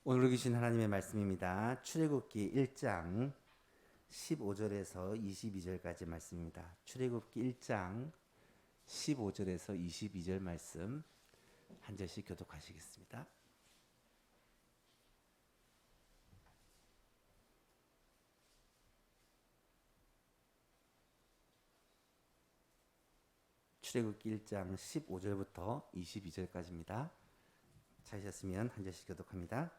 오늘 계신 하나님의 말씀입니다. 출애굽기 1장 15절에서 22절까지 말씀입니다. 출애굽기 1장 15절에서 22절 말씀 한 절씩 교독하시겠습니다. 출애굽기 1장 15절부터 22절까지입니다. 찾으셨으면 한 절씩 교독합니다.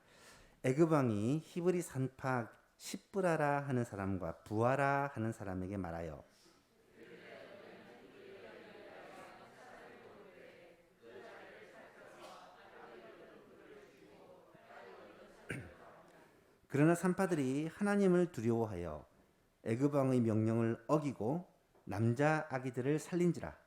애굽 왕이 히브리 산파 십브라라 하는 사람과 부하라 하는 사람에게 말하여 그러나 산파들이 하나님을 두려워하여 애굽 왕의 명령을 어기고 남자 아기들을 살린지라.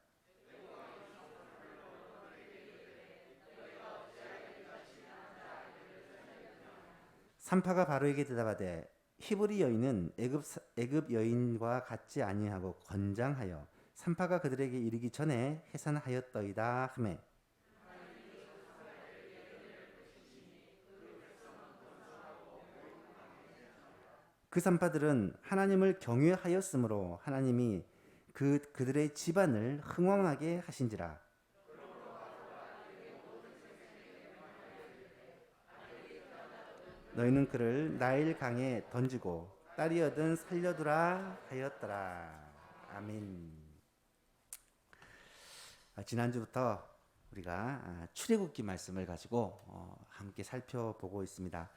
산파가 바로에게 대답하되 히브리 여인은 애굽 여인과 같지 아니하고 건장하여 산파가 그들에게 이르기 전에 해산하였더이다 하매 그 산파들은 하나님을 경외하였으므로 하나님이 그들의 집안을 흥왕하게 하신지라. 너희는 그를 나일 강에 던지고 딸이어든 살려두라 하였더라. 아멘. 지난주부터 우리가 출애굽기 말씀을 가지고 함께 살펴보고 있습니다.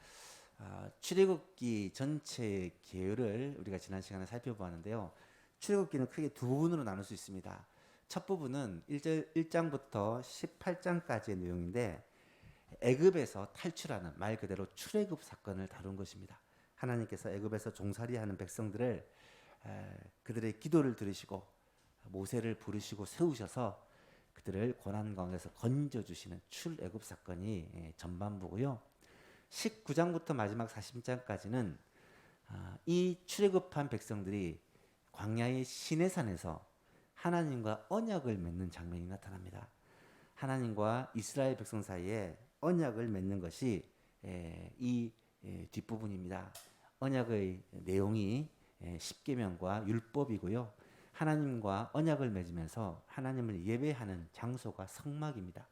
출애굽기 전체 계율을 우리가 지난 시간에 살펴보았는데요. 출애굽기는 크게 두 부분으로 나눌 수 있습니다. 첫 부분은 1장부터 18장까지의 내용인데 애굽에서 탈출하는 말 그대로 출애굽 사건을 다룬 것입니다. 하나님께서 애굽에서 종살이하는 백성들을 그들의 기도를 들으시고 모세를 부르시고 세우셔서 그들을 고난 가운데서 건져주시는 출애굽 사건이 전반부고요. 19장부터 마지막 40장까지는 이 출애굽한 백성들이 광야의 시내산에서 하나님과 언약을 맺는 장면이 나타납니다. 하나님과 이스라엘 백성 사이에 언약을 맺는 것이 이 뒷부분입니다. 언약의 내용이 십계명과 율법이고요. 하나님과 언약을 맺으면서 하나님을 예배하는 장소가 성막입니다.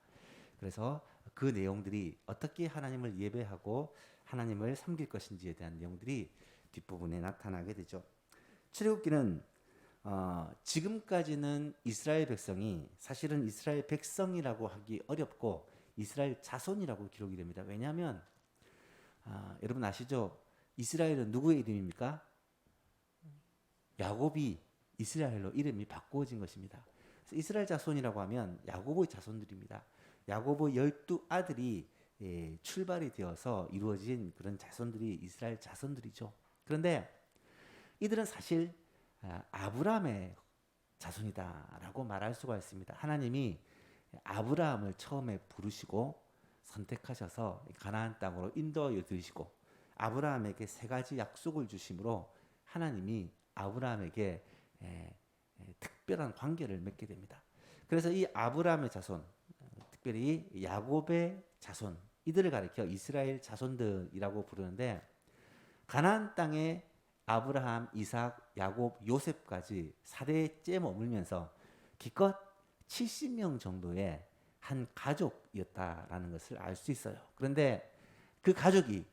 그래서 그 내용들이 어떻게 하나님을 예배하고 하나님을 섬길 것인지에 대한 내용들이 뒷부분에 나타나게 되죠. 출애굽기는 지금까지는 이스라엘 백성이 사실은 이스라엘 백성이라고 하기 어렵고 이스라엘 자손이라고 기록이 됩니다. 왜냐하면 여러분 아시죠? 이스라엘은 누구의 이름입니까? 야곱이 이스라엘로 이름이 바꾸어진 것입니다. 그래서 이스라엘 자손이라고 하면 야곱의 자손들입니다. 야곱의 12아들이 출발이 되어서 이루어진 그런 자손들이 이스라엘 자손들이죠. 그런데 이들은 사실 아브라함의 자손이다라고 말할 수가 있습니다. 하나님이 아브라함을 처음에 부르시고 선택하셔서 가나안 땅으로 인도하여 들이시고 아브라함에게 세 가지 약속을 주심으로 하나님이 아브라함에게 특별한 관계를 맺게 됩니다. 그래서 이 아브라함의 자손, 특별히 야곱의 자손, 이들을 가리켜 이스라엘 자손들이라고 부르는데 가나안 땅에 아브라함, 이삭, 야곱, 요셉까지 4대째 머물면서 기껏 70명 정도의 한 가족이었다라는 것을 알 수 있어요. 그런데 그 가족이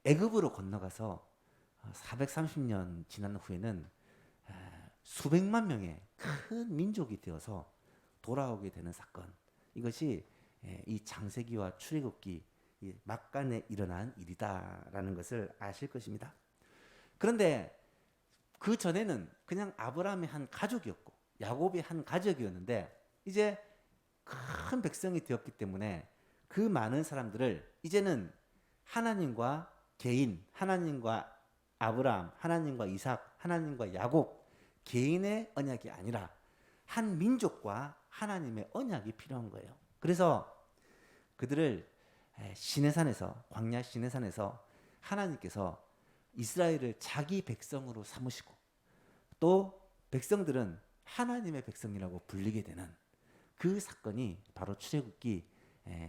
애굽으로 건너가서 430년 지난 후에는 수백만 명의 큰 민족이 되어서 돌아오게 되는 사건. 이것이 이 창세기와 출애굽기 막간에 일어난 일이다라는 것을 아실 것입니다. 그런데 그 전에는 그냥 아브라함의 한 가족이었고 야곱의 한 가족이었는데 이제 큰 백성이 되었기 때문에 그 많은 사람들을 이제는 하나님과 개인, 하나님과 아브라함, 하나님과 이삭, 하나님과 야곱 개인의 언약이 아니라 한 민족과 하나님의 언약이 필요한 거예요. 그래서 그들을 시내산에서 광야 시내산에서 하나님께서 이스라엘을 자기 백성으로 삼으시고 또 백성들은 하나님의 백성이라고 불리게 되는 그 사건이 바로 출애굽기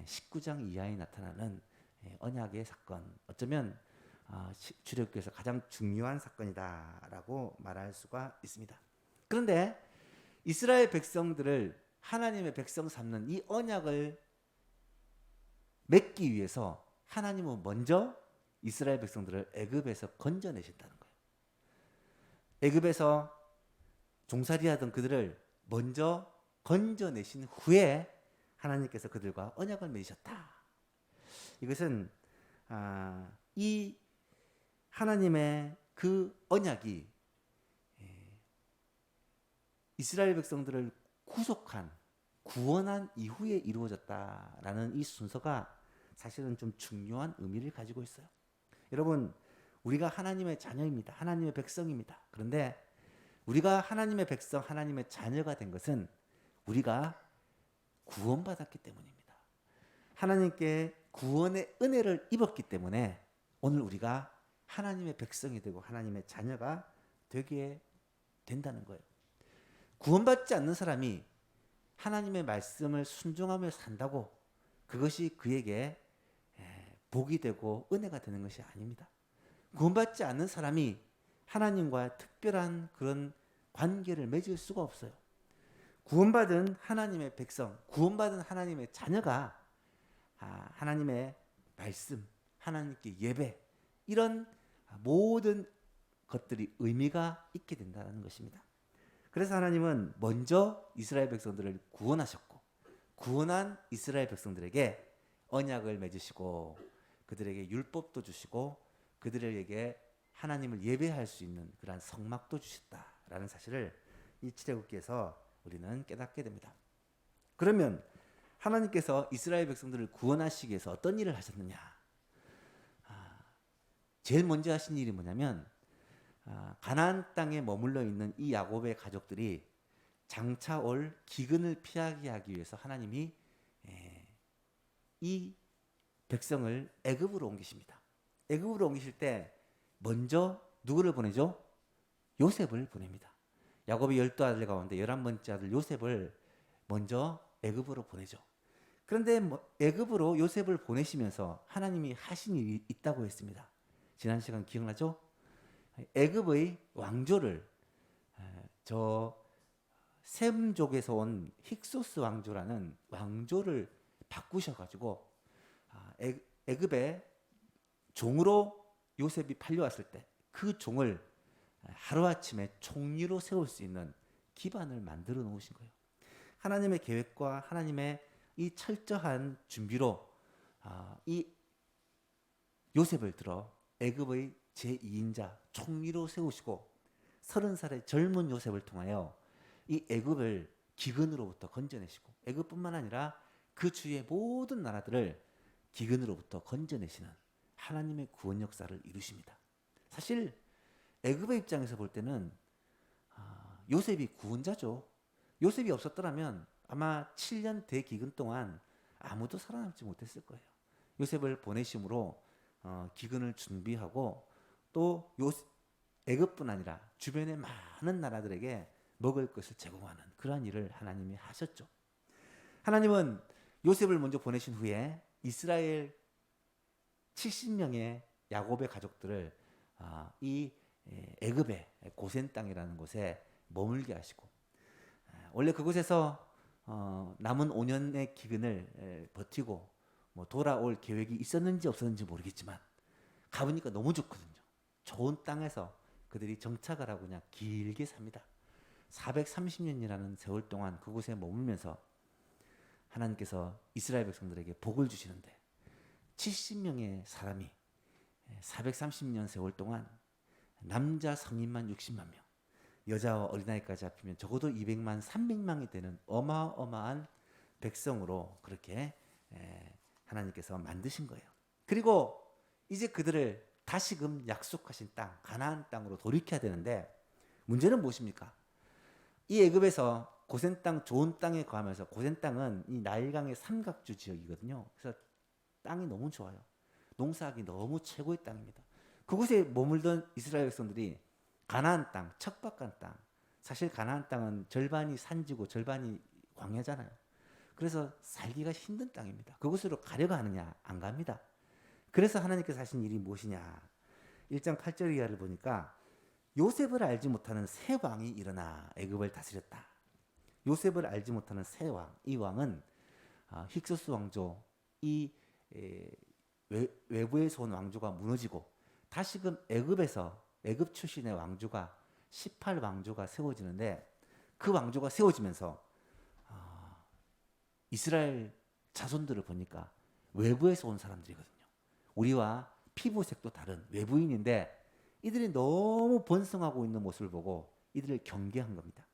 19장 이하에 나타나는 언약의 사건, 어쩌면 출애굽기에서 가장 중요한 사건이다라고 말할 수가 있습니다. 그런데 이스라엘 백성들을 하나님의 백성 삼는 이 언약을 맺기 위해서 하나님은 먼저 이스라엘 백성들을 애굽에서 건져내신다는 거예요. 애굽에서 종살이하던 그들을 먼저 건져내신 후에 하나님께서 그들과 언약을 맺으셨다. 이것은 이 하나님의 그 언약이 이스라엘 백성들을 구속한, 구원한 이후에 이루어졌다라는 이 순서가 사실은 좀 중요한 의미를 가지고 있어요. 여러분, 우리가 하나님의 자녀입니다. 하나님의 백성입니다. 그런데 우리가 하나님의 백성, 하나님의 자녀가 된 것은 우리가 구원받았기 때문입니다. 하나님께 구원의 은혜를 입었기 때문에 오늘 우리가 하나님의 백성이 되고 하나님의 자녀가 되게 된다는 거예요. 구원받지 않는 사람이 하나님의 말씀을 순종하며 산다고 그것이 그에게 복이 되고 은혜가 되는 것이 아닙니다. 구원받지 않는 사람이 하나님과 특별한 그런 관계를 맺을 수가 없어요. 구원받은 하나님의 백성, 구원받은 하나님의 자녀가 하나님의 말씀, 하나님께 예배, 이런 모든 것들이 의미가 있게 된다는 것입니다. 그래서 하나님은 먼저 이스라엘 백성들을 구원하셨고, 구원한 이스라엘 백성들에게 언약을 맺으시고 그들에게 율법도 주시고 그들에게 하나님을 예배할 수 있는 그러한 성막도 주셨다라는 사실을 이 출애굽기에서 우리는 깨닫게 됩니다. 그러면 하나님께서 이스라엘 백성들을 구원하시기 위해서 어떤 일을 하셨느냐? 제일 먼저 하신 일이 뭐냐면 가나안 땅에 머물러 있는 이 야곱의 가족들이 장차 올 기근을 피하게 하기 위해서 하나님이 이 백성을 애굽으로 옮기십니다. 애굽으로 옮기실 때 먼저 누구를 보내죠? 요셉을 보냅니다. 야곱의 12아들 가운데 11번째 아들 요셉을 먼저 애굽으로 보내죠. 그런데 애굽으로 요셉을 보내시면서 하나님이 하신 일이 있다고 했습니다. 지난 시간 기억나죠? 애굽의 왕조를 저 셈족에서 온 힉소스 왕조라는 왕조를 바꾸셔가지고 애굽의 종으로 요셉이 팔려왔을 때 그 종을 하루아침에 총리로 세울 수 있는 기반을 만들어 놓으신 거예요. 하나님의 계획과 하나님의 이 철저한 준비로 이 요셉을 들어 애굽의 제2인자 총리로 세우시고 30살의 젊은 요셉을 통하여 이 애굽을 기근으로부터 건져내시고 애굽뿐만 아니라 그 주위의 모든 나라들을 기근으로부터 건져내시는 하나님의 구원 역사를 이루십니다. 사실 애굽의 입장에서 볼 때는 요셉이 구원자죠. 요셉이 없었더라면 아마 7년 대기근 동안 아무도 살아남지 못했을 거예요. 요셉을 보내심으로 기근을 준비하고 또 애굽뿐 아니라 주변의 많은 나라들에게 먹을 것을 제공하는 그러한 일을 하나님이 하셨죠. 하나님은 요셉을 먼저 보내신 후에 이스라엘 70명의 야곱의 가족들을 이 애굽의 고센 땅이라는 곳에 머물게 하시고 원래 그곳에서 남은 5년의 기근을 버티고 돌아올 계획이 있었는지 없었는지 모르겠지만 가보니까 너무 좋거든요. 좋은 땅에서 그들이 정착을 하고 그냥 길게 삽니다. 430년이라는 세월 동안 그곳에 머물면서 하나님께서 이스라엘 백성들에게 복을 주시는데 70명의 사람이 430년 세월 동안 남자 성인만 60만 명, 여자와 어린아이까지 합치면 적어도 200만, 300만이 되는 어마어마한 백성으로 그렇게 하나님께서 만드신 거예요. 그리고 이제 그들을 다시금 약속하신 땅, 가나안 땅으로 돌이켜야 되는데 문제는 무엇입니까? 이 애굽에서 고센 땅, 좋은 땅에 거하면서 고센 땅은 이 나일강의 삼각주 지역이거든요. 그래서 땅이 너무 좋아요. 농사하기 너무 최고의 땅입니다. 그곳에 머물던 이스라엘 백성들이 가나안 땅, 척박한 땅. 사실 가나안 땅은 절반이 산지고 절반이 광야잖아요. 그래서 살기가 힘든 땅입니다. 그곳으로 가려고 하느냐? 안 갑니다. 그래서 하나님께서 하신 일이 무엇이냐? 1장 8절 이하를 보니까 요셉을 알지 못하는 새 왕이 일어나 애굽을 다스렸다. 요셉을 알지 못하는 새 왕, 이 왕은 힉소스 왕조, 이 외부에서 온 왕조가 무너지고 다시금 애굽 출신의 왕조가 18왕조가 세워지는데, 그 왕조가 세워지면서 이스라엘 자손들을 보니까 외부에서 온 사람들이거든요. 우리와 피부색도 다른 외부인인데 이들이 너무 번성하고 있는 모습을 보고 이들을 경계한 겁니다.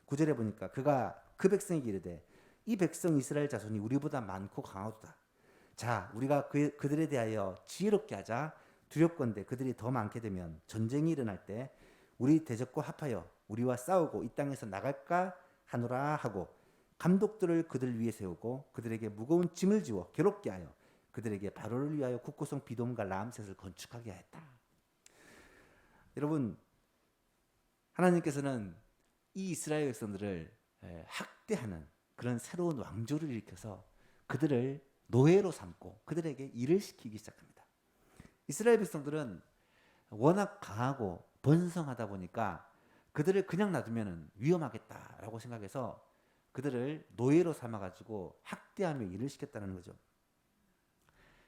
9절에 보니까 그가 그 백성에게 이르되 이 백성 이스라엘 자손이 우리보다 많고 강하도다. 자, 우리가 그들에 대하여 지혜롭게 하자. 두렵건대 그들이 더 많게 되면 전쟁이 일어날 때 우리 대적과 합하여 우리와 싸우고 이 땅에서 나갈까 하노라 하고, 감독들을 그들 위에 세우고 그들에게 무거운 짐을 지워 괴롭게 하여 그들에게 바로를 위하여 국고성 비돔과 라암셋을 건축하게 하였다. 여러분, 하나님께서는 이 이스라엘 백성들을 학대하는 그런 새로운 왕조를 일으켜서 그들을 노예로 삼고 그들에게 일을 시키기 시작합니다. 이스라엘 백성들은 워낙 강하고 번성하다 보니까 그들을 그냥 놔두면 위험하겠다라고 생각해서 그들을 노예로 삼아가지고 학대하며 일을 시켰다는 거죠.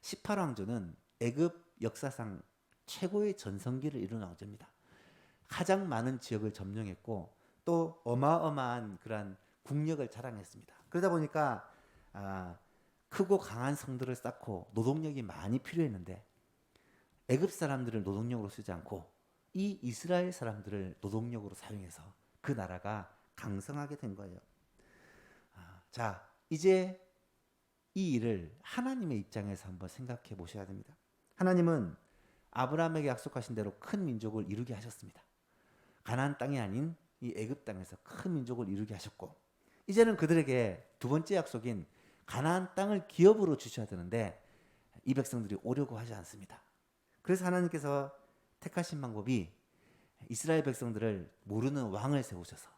18왕조는 애굽 역사상 최고의 전성기를 이룬 왕조입니다. 가장 많은 지역을 점령했고 또 어마어마한 그런 국력을 자랑했습니다. 그러다 보니까 크고 강한 성들을 쌓고 노동력이 많이 필요했는데 애굽 사람들을 노동력으로 쓰지 않고 이 이스라엘 사람들을 노동력으로 사용해서 그 나라가 강성하게 된 거예요. 자, 이제 이 일을 하나님의 입장에서 한번 생각해 보셔야 됩니다. 하나님은 아브라함에게 약속하신 대로 큰 민족을 이루게 하셨습니다. 가나안 땅이 아닌 이 애굽 땅에서 큰 민족을 이루게 하셨고, 이제는 그들에게 두 번째 약속인 가나안 땅을 기업으로 주셔야 되는데 이 백성들이 오려고 하지 않습니다. 그래서 하나님께서 택하신 방법이 이스라엘 백성들을 모르는 왕을 세우셔서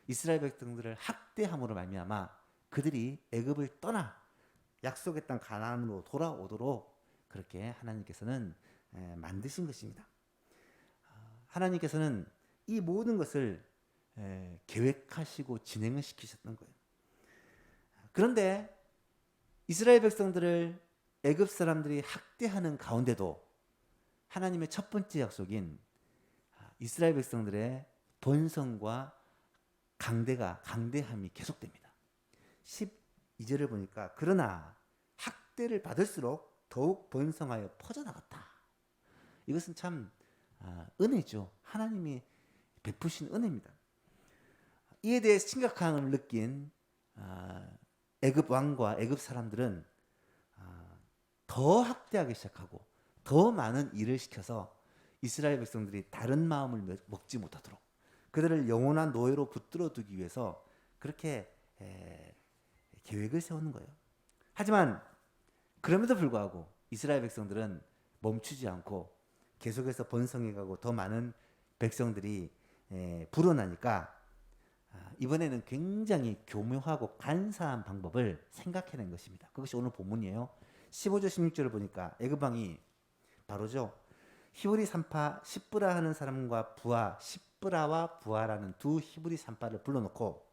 이스라엘 백성들을 학대함으로 말미암아 그들이 애굽을 떠나 약속의 땅 가나안으로 돌아오도록 그렇게 하나님께서는 만드신 것입니다. 하나님께서는 이 모든 것을 계획하시고 진행을 시키셨던 거예요. 그런데 이스라엘 백성들을 애굽 사람들이 학대하는 가운데도 하나님의 첫 번째 약속인 이스라엘 백성들의 번성과 강대함이 계속됩니다. 12절을 보니까 그러나 학대를 받을수록 더욱 번성하여 퍼져나갔다. 이것은 참 은혜죠. 하나님이 베푸신 은혜입니다. 이에 대해 심각함을 느낀 애굽 왕과 애굽 사람들은 더 학대하기 시작하고 더 많은 일을 시켜서 이스라엘 백성들이 다른 마음을 먹지 못하도록 그들을 영원한 노예로 붙들어 두기 위해서 그렇게 계획을 세우는 거예요. 하지만 그럼에도 불구하고 이스라엘 백성들은 멈추지 않고 계속해서 번성해가고 더 많은 백성들이 불어나니까 이번에는 굉장히 교묘하고 간사한 방법을 생각해낸 것입니다. 그것이 오늘 본문이에요. 15절 16절을 보니까 애굽 왕이 바로죠. 히브리 산파 십브라 하는 사람과 부하, 십브라와 부하라는 두 히브리 산파를 불러놓고,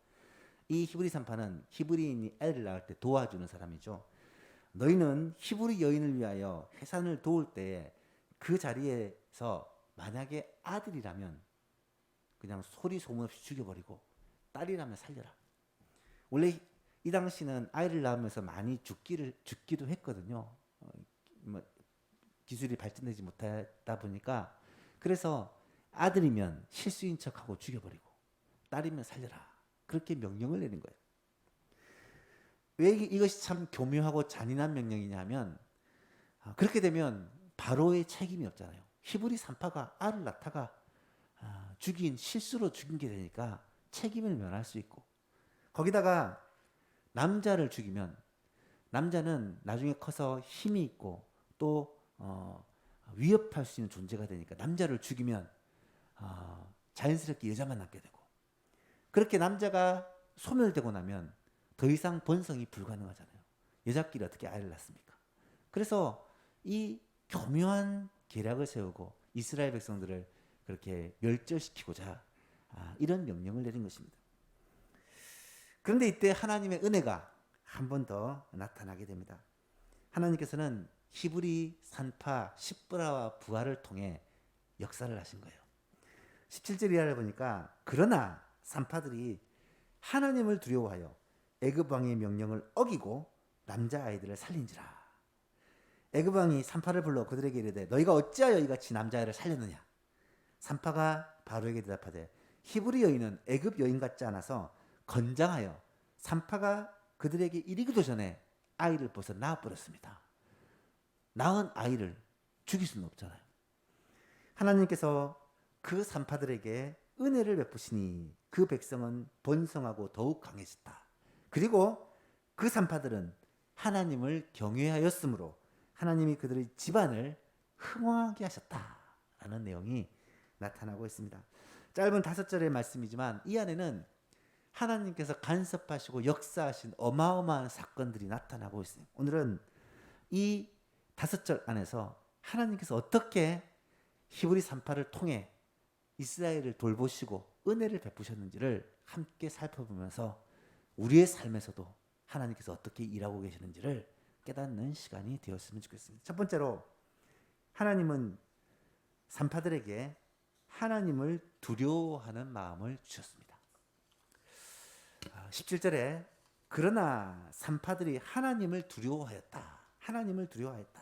이 히브리 산파는 히브리인이 애를 낳을 때 도와주는 사람이죠. 너희는 히브리 여인을 위하여 해산을 도울 때에 그 자리에서 만약에 아들이라면 그냥 소리 소문 없이 죽여버리고 딸이라면 살려라. 원래 이 당시는 아이를 낳으면서 많이 죽기도 했거든요. 기술이 발전되지 못하다 보니까. 그래서 아들이면 실수인 척하고 죽여버리고 딸이면 살려라. 그렇게 명령을 내린 거예요. 왜 이것이 참 교묘하고 잔인한 명령이냐면 그렇게 되면 바로의 책임이 없잖아요. 히브리 산파가 알을 낳다가 실수로 죽인 게 되니까 책임을 면할 수 있고, 거기다가 남자를 죽이면 남자는 나중에 커서 힘이 있고 또 위협할 수 있는 존재가 되니까 남자를 죽이면 자연스럽게 여자만 낳게 되고, 그렇게 남자가 소멸되고 나면 더 이상 번성이 불가능하잖아요. 여자끼리 어떻게 아이를 낳습니까? 그래서 이 교묘한 계략을 세우고 이스라엘 백성들을 그렇게 멸절시키고자 이런 명령을 내린 것입니다. 그런데 이때 하나님의 은혜가 한 번 더 나타나게 됩니다. 하나님께서는 히브리 산파 십브라와 부하를 통해 역사를 하신 거예요. 17절 이하를 보니까 그러나 산파들이 하나님을 두려워하여 애굽 왕의 명령을 어기고 남자아이들을 살린지라. 애굽 왕이 산파를 불러 그들에게 이르되 너희가 어찌하여 이같이 남자아이를 살렸느냐. 산파가 바로에게 대답하되 히브리 여인은 애굽 여인 같지 않아서 건장하여 산파가 그들에게 이르기도 전에 아이를 벗어 낳아버렸습니다. 낳은 아이를 죽일 수는 없잖아요. 하나님께서 그 산파들에게 은혜를 베푸시니 그 백성은 번성하고 더욱 강해졌다. 그리고 그 산파들은 하나님을 경외하였으므로 하나님이 그들의 집안을 흥왕하게 하셨다라는 내용이 나타나고 있습니다. 짧은 5절의 말씀이지만 이 안에는 하나님께서 간섭하시고 역사하신 어마어마한 사건들이 나타나고 있어요. 오늘은 이 5절 안에서 하나님께서 어떻게 히브리 산파를 통해 이스라엘을 돌보시고 은혜를 베푸셨는지를 함께 살펴보면서 우리의 삶에서도 하나님께서 어떻게 일하고 계시는지를 깨닫는 시간이 되었으면 좋겠습니다. 첫 번째로 하나님은 산파들에게 하나님을 두려워하는 마음을 주셨습니다. 17절에 그러나 산파들이 하나님을 두려워하였다. 하나님을 두려워하였다.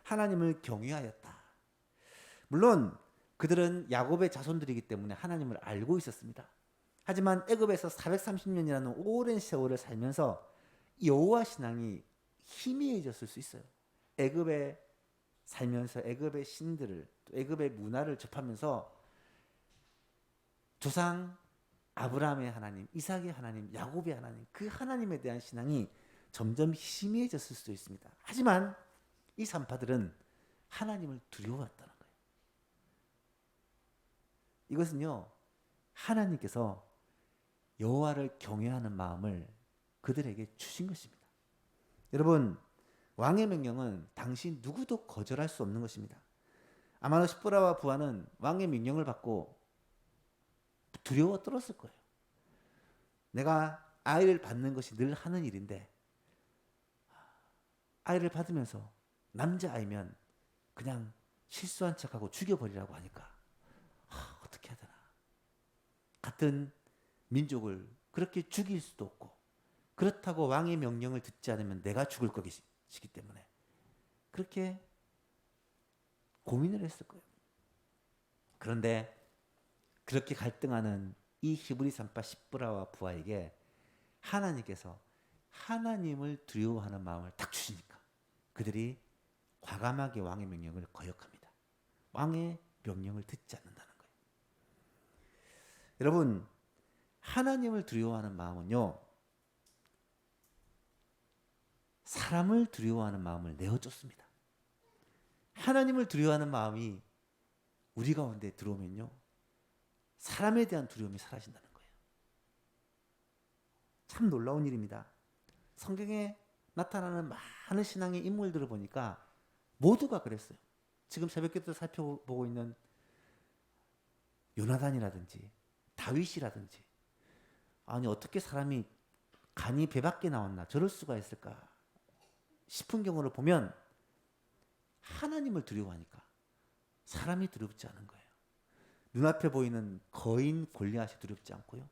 하나님을 경외하였다. 물론 그들은 야곱의 자손들이기 때문에 하나님을 알고 있었습니다. 하지만 애굽에서 430년이라는 오랜 세월을 살면서 여호와 신앙이 희미해졌을 수 있어요. 애굽에 살면서 애굽의 신들을 또 애굽의 문화를 접하면서 조상 아브라함의 하나님, 이삭의 하나님, 야곱의 하나님, 그 하나님에 대한 신앙이 점점 희미해졌을 수도 있습니다. 하지만 이 산파들은 하나님을 두려워했다는 거예요. 이것은요, 하나님께서 여호와를 경외하는 마음을 그들에게 주신 것입니다. 여러분, 왕의 명령은 당시 누구도 거절할 수 없는 것입니다. 아마도 십브라와 부하는 왕의 명령을 받고 두려워 떨었을 거예요. 내가 아이를 받는 것이 늘 하는 일인데 아이를 받으면서 남자아이면 그냥 실수한 척하고 죽여버리라고 하니까 어떻게 해야 되나. 같은 민족을 그렇게 죽일 수도 없고 그렇다고 왕의 명령을 듣지 않으면 내가 죽을 것이기 때문에 그렇게 고민을 했을 거예요. 그런데 그렇게 갈등하는 이 히브리 산파 십브라와 부하에게 하나님께서 하나님을 두려워하는 마음을 딱 주시니까 그들이 과감하게 왕의 명령을 거역합니다. 왕의 명령을 듣지 않는다는 거예요. 여러분, 하나님을 두려워하는 마음은요, 사람을 두려워하는 마음을 내어쫓습니다. 하나님을 두려워하는 마음이 우리 가운데 들어오면요, 사람에 대한 두려움이 사라진다는 거예요. 참 놀라운 일입니다. 성경에 나타나는 많은 신앙의 인물들을 보니까 모두가 그랬어요. 지금 새벽기도 살펴보고 있는 요나단이라든지 다윗이라든지, 아니 어떻게 사람이 간이 배 밖에 나왔나, 저럴 수가 있을까 싶은 경우를 보면 하나님을 두려워하니까 사람이 두렵지 않은 거예요. 눈앞에 보이는 거인 골리앗이 두렵지 않고요.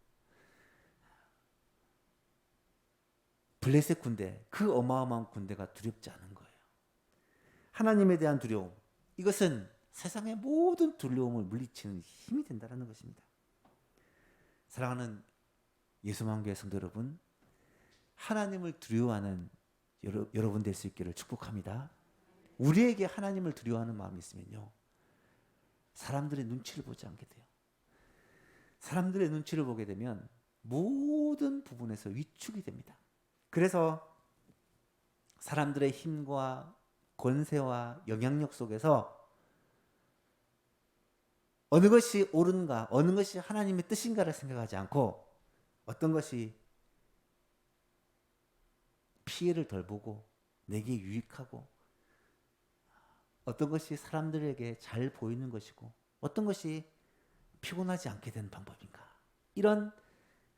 블레셋 군대, 그 어마어마한 군대가 두렵지 않은 거예요. 하나님에 대한 두려움, 이것은 세상의 모든 두려움을 물리치는 힘이 된다는 것입니다. 사랑하는 예수만교회 성도 여러분, 하나님을 두려워하는 여러분 될 수 있기를 축복합니다. 우리에게 하나님을 두려워하는 마음이 있으면요, 사람들의 눈치를 보지 않게 돼요. 사람들의 눈치를 보게 되면 모든 부분에서 위축이 됩니다. 그래서 사람들의 힘과 권세와 영향력 속에서 어느 것이 옳은가, 어느 것이 하나님의 뜻인가를 생각하지 않고 어떤 것이 피해를 덜 보고 내게 유익하고 어떤 것이 사람들에게 잘 보이는 것이고 어떤 것이 피곤하지 않게 되는 방법인가, 이런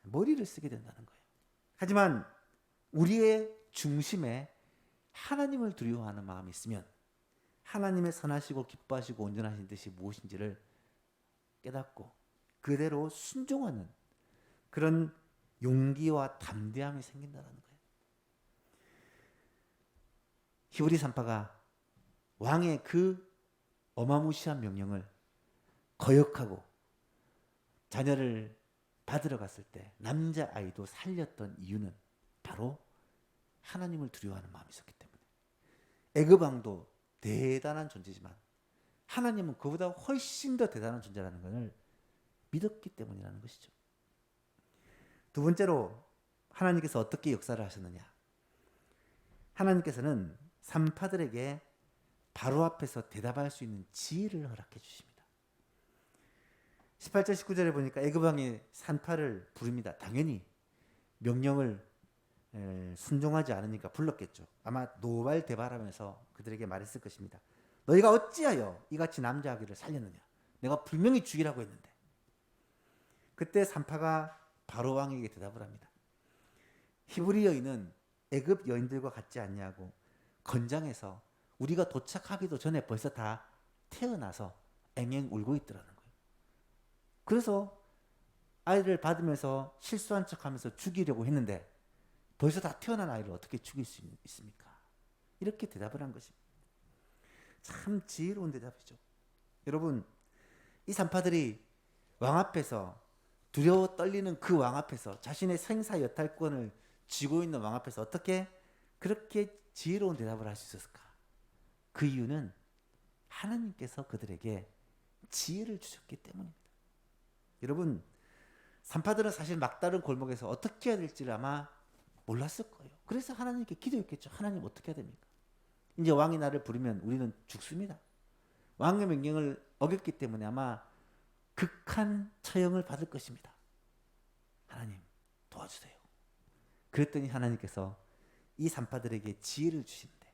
머리를 쓰게 된다는 거예요. 하지만 우리의 중심에 하나님을 두려워하는 마음이 있으면 하나님의 선하시고 기뻐하시고 온전하신 뜻이 무엇인지를 깨닫고 그대로 순종하는 그런 용기와 담대함이 생긴다는 거예요. 히브리 산파가 왕의 그 어마무시한 명령을 거역하고 자녀를 받으러 갔을 때 남자아이도 살렸던 이유는 바로 하나님을 두려워하는 마음이 있었기 때문에. 애굽 왕도 대단한 존재지만 하나님은 그보다 훨씬 더 대단한 존재라는 것을 믿었기 때문이라는 것이죠. 두 번째로 하나님께서 어떻게 역사를 하셨느냐. 하나님께서는 산파들에게 바로 앞에서 대답할 수 있는 지혜를 허락해 주십니다. 18절 19절에 보니까 애굽 왕이 산파를 부릅니다. 당연히 명령을 순종하지 않으니까 불렀겠죠. 아마 노발대발하면서 그들에게 말했을 것입니다. 너희가 어찌하여 이같이 남자아기를 살렸느냐. 내가 분명히 죽이라고 했는데. 그때 산파가 바로 왕에게 대답을 합니다. 히브리 여인은 애굽 여인들과 같지 않냐고 건장해서 우리가 도착하기도 전에 벌써 다 태어나서 앵앵 울고 있더라는 거예요. 그래서 아이를 받으면서 실수한 척하면서 죽이려고 했는데 벌써 다 태어난 아이를 어떻게 죽일 수 있습니까? 이렇게 대답을 한 것입니다. 참 지혜로운 대답이죠. 여러분, 이 산파들이 왕 앞에서 두려워 떨리는 그 왕 앞에서 자신의 생사 여탈권을 쥐고 있는 왕 앞에서 어떻게 그렇게 지혜로운 대답을 할 수 있었을까? 그 이유는 하나님께서 그들에게 지혜를 주셨기 때문입니다. 여러분, 산파들은 사실 막다른 골목에서 어떻게 해야 될지를 아마 몰랐을 거예요. 그래서 하나님께 기도했겠죠. 하나님 어떻게 해야 됩니까? 이제 왕이 나를 부르면 우리는 죽습니다. 왕의 명령을 어겼기 때문에 아마 극한 처형을 받을 것입니다. 하나님 도와주세요. 그랬더니 하나님께서 이 산파들에게 지혜를 주시는데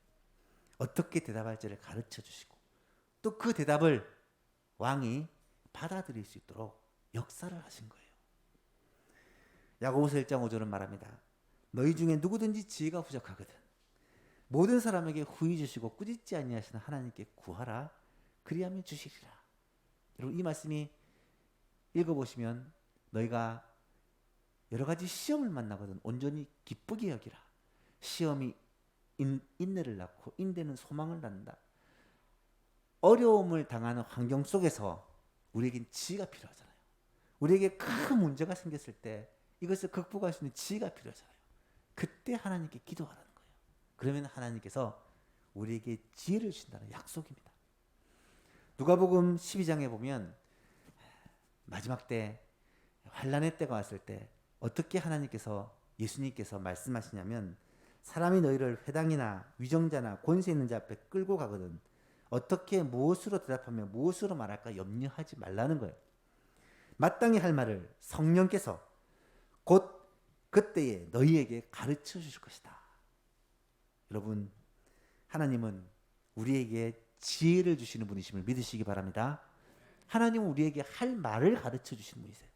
어떻게 대답할지를 가르쳐 주시고 또 그 대답을 왕이 받아들일 수 있도록 역사를 하신 거예요. 야고보서 1장 5절은 말합니다. 너희 중에 누구든지 지혜가 부족하거든 모든 사람에게 후히 주시고 꾸짖지 아니하시는 하나님께 구하라 그리하면 주시리라. 여러분, 이 말씀이 읽어보시면 너희가 여러 가지 시험을 만나거든 온전히 기쁘게 여기라. 시험이 인내를 낳고 인내는 소망을 낳는다. 어려움을 당하는 환경 속에서 우리에겐 지혜가 필요하잖아요. 우리에게 큰 문제가 생겼을 때 이것을 극복할 수 있는 지혜가 필요하잖아요. 그때 하나님께 기도하라는 거예요. 그러면 하나님께서 우리에게 지혜를 주신다는 약속입니다. 누가복음 12장에 보면 마지막 때 환난의 때가 왔을 때 어떻게 하나님께서 예수님께서 말씀하시냐면 사람이 너희를 회당이나 위정자나 권세 있는 자 앞에 끌고 가거든 어떻게 무엇으로 대답하며 무엇으로 말할까 염려하지 말라는 거예요. 마땅히 할 말을 성령께서 곧 그때에 너희에게 가르쳐 주실 것이다. 여러분, 하나님은 우리에게 지혜를 주시는 분이심을 믿으시기 바랍니다. 하나님은 우리에게 할 말을 가르쳐 주시는 분이세요.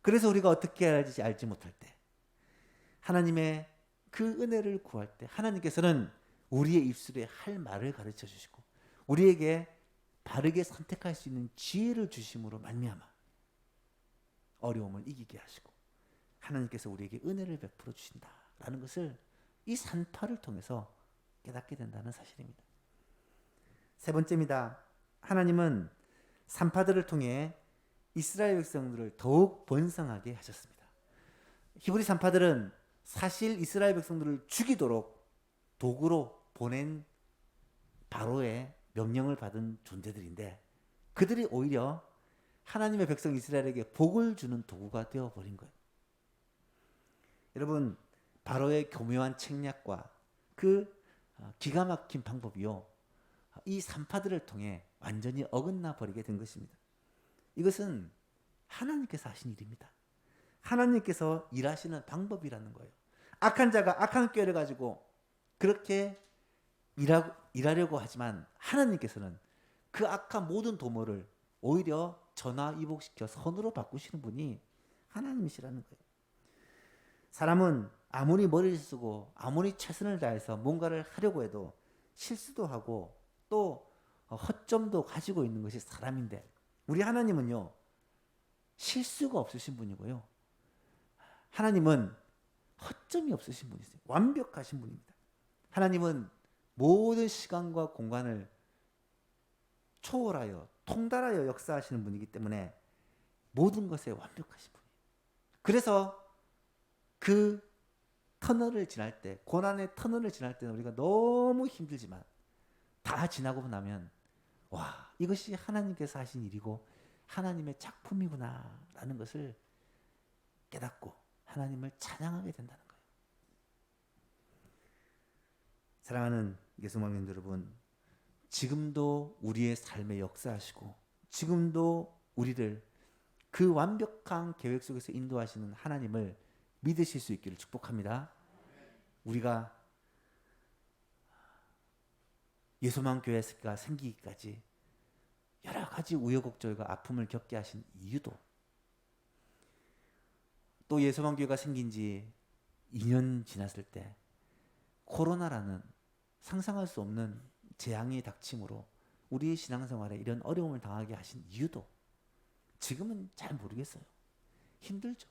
그래서 우리가 어떻게 해야 할지 알지 못할 때 하나님의 그 은혜를 구할 때 하나님께서는 우리의 입술에 할 말을 가르쳐 주시고 우리에게 바르게 선택할 수 있는 지혜를 주심으로 말미암아 어려움을 이기게 하시고 하나님께서 우리에게 은혜를 베풀어 주신다라는 것을 이 산파를 통해서 깨닫게 된다는 사실입니다. 세 번째입니다. 하나님은 산파들을 통해 이스라엘 백성들을 더욱 번성하게 하셨습니다. 히브리 산파들은 사실 이스라엘 백성들을 죽이도록 도구로 보낸 바로의 명령을 받은 존재들인데 그들이 오히려 하나님의 백성 이스라엘에게 복을 주는 도구가 되어버린 거예요. 여러분, 바로의 교묘한 책략과 그 기가 막힌 방법이요, 이 산파들을 통해 완전히 어긋나 버리게 된 것입니다. 이것은 하나님께서 하신 일입니다. 하나님께서 일하시는 방법이라는 거예요. 악한 자가 악한 꾀를 가지고 그렇게 일하려고 하지만 하나님께서는 그 악한 모든 도모를 오히려 전화위복시켜 선으로 바꾸시는 분이 하나님이시라는 거예요. 사람은 아무리 머리를 쓰고 아무리 최선을 다해서 뭔가를 하려고 해도 실수도 하고 또 허점도 가지고 있는 것이 사람인데, 우리 하나님은요 실수가 없으신 분이고요, 하나님은 허점이 없으신 분이세요. 완벽하신 분입니다. 하나님은 모든 시간과 공간을 초월하여 통달하여 역사하시는 분이기 때문에 모든 것에 완벽하신 분이에요. 그래서 그 터널을 지날 때, 고난의 터널을 지날 때는 우리가 너무 힘들지만 다 지나고 나면 와, 이것이 하나님께서 하신 일이고 하나님의 작품이구나 라는 것을 깨닫고 하나님을 찬양하게 된다는 거예요. 사랑하는 예수망년 여러분, 지금도 우리의 삶에 역사하시고 지금도 우리를 그 완벽한 계획 속에서 인도하시는 하나님을 믿으실 수 있기를 축복합니다. 우리가 예수만 교회가 생기기까지 여러 가지 우여곡절과 아픔을 겪게 하신 이유도, 또 예수만 교회가 생긴 지 2년 지났을 때 코로나라는 상상할 수 없는 재앙이 닥침으로 우리의 신앙생활에 이런 어려움을 당하게 하신 이유도 지금은 잘 모르겠어요. 힘들죠.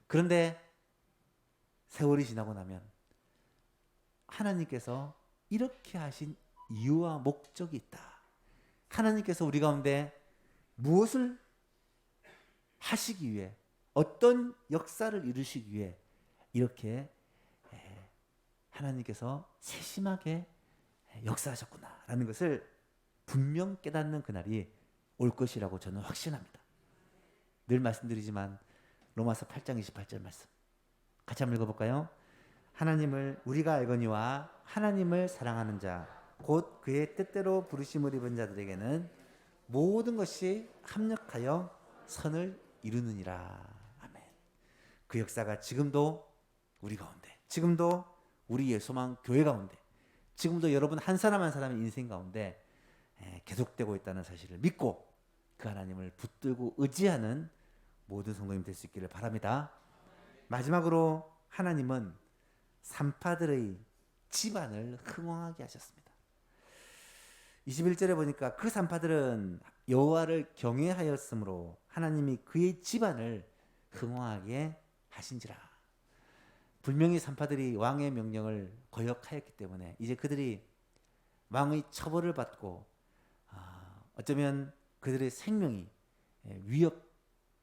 그런데 세월이 지나고 나면 하나님께서 이렇게 하신 이유와 목적이 있다. 하나님께서 우리 가운데 무엇을 하시기 위해, 어떤 역사를 이루시기 위해 이렇게 하나님께서 세심하게 역사하셨구나라는 것을 분명 깨닫는 그날이 올 것이라고 저는 확신합니다. 늘 말씀드리지만 로마서 8장 28절 말씀 같이 한번 읽어볼까요? 하나님을 우리가 알거니와 하나님을 사랑하는 자 곧 그의 뜻대로 부르심을 입은 자들에게는 모든 것이 합력하여 선을 이루느니라. 아멘. 그 역사가 지금도 우리 가운데, 지금도 우리의 소망 교회 가운데, 지금도 여러분 한 사람 한 사람의 인생 가운데 계속되고 있다는 사실을 믿고 그 하나님을 붙들고 의지하는 모든 성도님 될 수 있기를 바랍니다. 마지막으로 하나님은 산파들의 집안을 흥왕하게 하셨습니다. 21절에 보니까 그 산파들은 여호와를 경외하였으므로 하나님이 그의 집안을 흥왕하게 하신지라. 분명히 산파들이 왕의 명령을 거역하였기 때문에 이제 그들이 왕의 처벌을 받고 어쩌면 그들의 생명이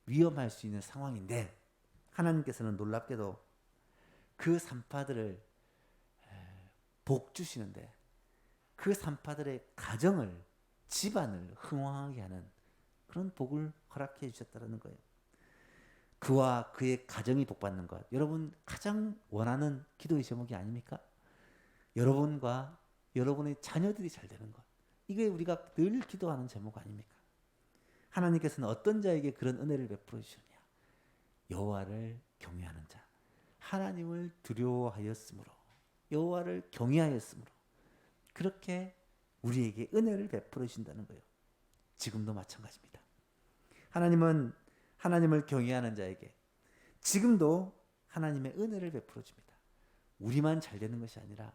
위험할 수 있는 상황인데, 하나님께서는 놀랍게도 그 산파들을 복 주시는데 그 산파들의 가정을, 집안을 흥왕하게 하는 그런 복을 허락해 주셨다는 거예요. 그와 그의 가정이 복받는 것, 여러분 가장 원하는 기도의 제목이 아닙니까? 여러분과 여러분의 자녀들이 잘 되는 것, 이게 우리가 늘 기도하는 제목 아닙니까? 하나님께서는 어떤 자에게 그런 은혜를 베풀어 주시느냐? 여호와를 경외하는 자, 하나님을 두려워하였으므로, 여호와를 경외하였으므로 그렇게 우리에게 은혜를 베풀어 주신다는 거예요. 지금도 마찬가지입니다. 하나님은 하나님을 경외하는 자에게 지금도 하나님의 은혜를 베풀어 줍니다. 우리만 잘 되는 것이 아니라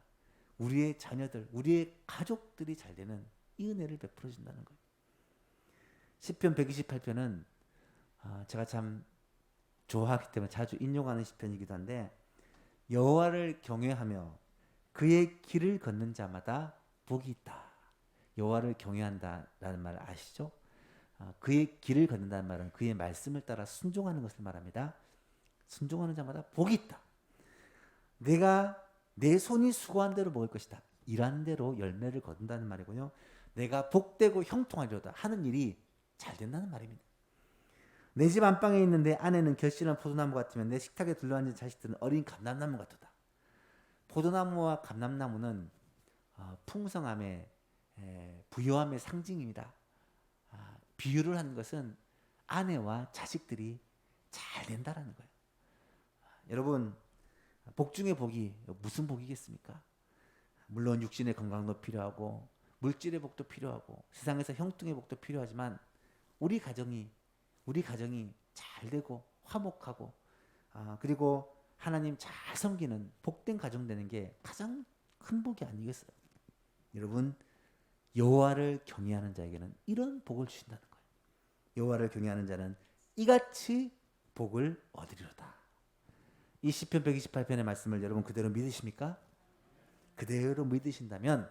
우리의 자녀들, 우리의 가족들이 잘 되는 이 은혜를 베풀어 준다는 거예요. 시편 128편은 제가 참 좋아하기 때문에 자주 인용하는 시편이기도 한데, 여호와를 경외하며 그의 길을 걷는 자마다 복이 있다. 여호와를 경외한다라는 말 아시죠? 그의 길을 걷는다는 말은 그의 말씀을 따라 순종하는 것을 말합니다. 순종하는 자마다 복이 있다. 내가 내 손이 수고한 대로 먹을 것이다. 일한 대로 열매를 거둔다는 말이고요. 내가 복되고 형통하리로다 하는 일이 잘 된다는 말입니다. 내 집 안방에 있는 내 아내는 결실한 포도나무 같으면 내 식탁에 둘러앉은 자식들은 어린 감람나무 같도다. 포도나무와 감람나무는 풍성함의 부요함의 상징입니다. 비유를 한 것은 아내와 자식들이 잘 된다라는 거예요. 여러분, 복 중에 복이 무슨 복이겠습니까? 물론 육신의 건강도 필요하고 물질의 복도 필요하고 세상에서 형통의 복도 필요하지만 우리 가정이 잘 되고 화목하고 그리고 하나님 잘 섬기는 복된 가정 되는 게 가장 큰 복이 아니겠어요? 여러분, 여호와를 경외하는 자에게는 이런 복을 주신다는 거예요. 여호와를 경외하는 자는 이같이 복을 얻으리로다. 이 시편 128편의 말씀을 여러분 그대로 믿으십니까? 그대로 믿으신다면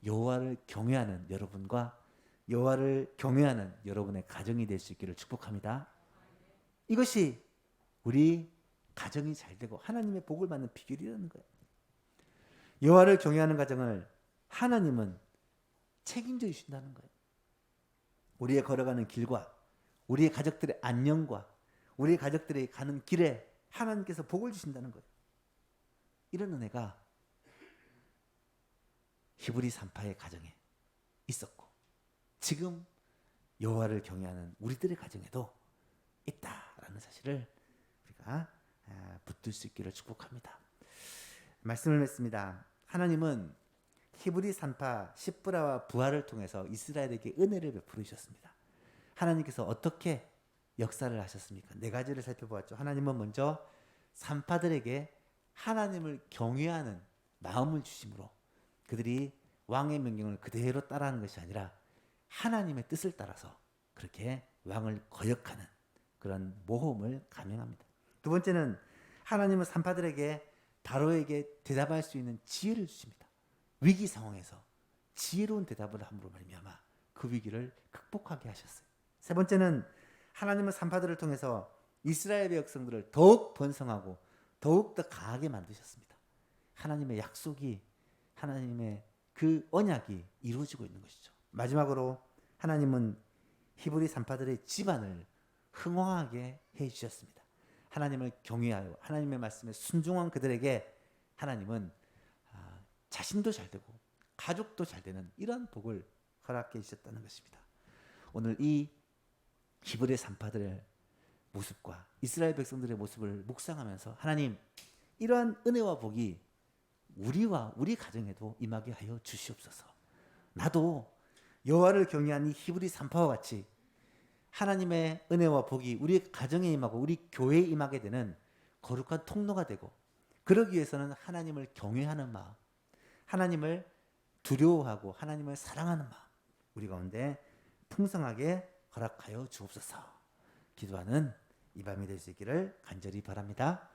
여호와를 경외하는 여러분과 여호와를 경외하는 여러분의 가정이 될 수 있기를 축복합니다. 이것이 우리 가정이 잘 되고 하나님의 복을 받는 비결이라는 거예요. 여호와를 경외하는 가정을 하나님은 책임져 주신다는 거예요. 우리의 걸어가는 길과 우리의 가족들의 안녕과 우리의 가족들이 가는 길에 하나님께서 복을 주신다는 거예요. 이런 은혜가 히브리 산파의 가정에 있었고 지금 여호와를 경외하는 우리들의 가정에도 있다라는 사실을 우리가 붙들 수 있기를 축복합니다. 말씀을 맺습니다. 하나님은 히브리 산파 시브라와 부하를 통해서 이스라엘에게 은혜를 베풀어 주셨습니다. 하나님께서 어떻게 역사를 하셨습니까? 네 가지를 살펴보았죠. 하나님은 먼저 산파들에게 하나님을 경외하는 마음을 주심으로 그들이 왕의 명령을 그대로 따라하는 것이 아니라 하나님의 뜻을 따라서 그렇게 왕을 거역하는 그런 모험을 감행합니다. 두 번째는 하나님은 산파들에게 바로에게 대답할 수 있는 지혜를 주십니다. 위기 상황에서 지혜로운 대답을 함으로 말미암아 그 위기를 극복하게 하셨어요. 세 번째는 하나님은 산파들을 통해서 이스라엘 백성들을 더욱 번성하고 더욱 더 강하게 만드셨습니다. 하나님의 약속이 하나님의 그 언약이 이루어지고 있는 것이죠. 마지막으로 하나님은 히브리 산파들의 집안을 흥왕하게 해주셨습니다. 하나님을 경외하여 하나님의 말씀에 순종한 그들에게 하나님은 자신도 잘 되고 가족도 잘 되는 이런 복을 허락해 주셨다는 것입니다. 오늘 이 히브리 산파들의 모습과 이스라엘 백성들의 모습을 묵상하면서 하나님 이러한 은혜와 복이 우리와 우리 가정에도 임하게 하여 주시옵소서. 나도 여호와를 경외한 이 히브리 산파와 같이 하나님의 은혜와 복이 우리 가정에 임하고 우리 교회에 임하게 되는 거룩한 통로가 되고 그러기 위해서는 하나님을 경외하는 마음, 하나님을 두려워하고 하나님을 사랑하는 마음 우리 가운데 풍성하게 허락하여 주옵소서. 기도하는 이 밤이 될 수 있기를 간절히 바랍니다.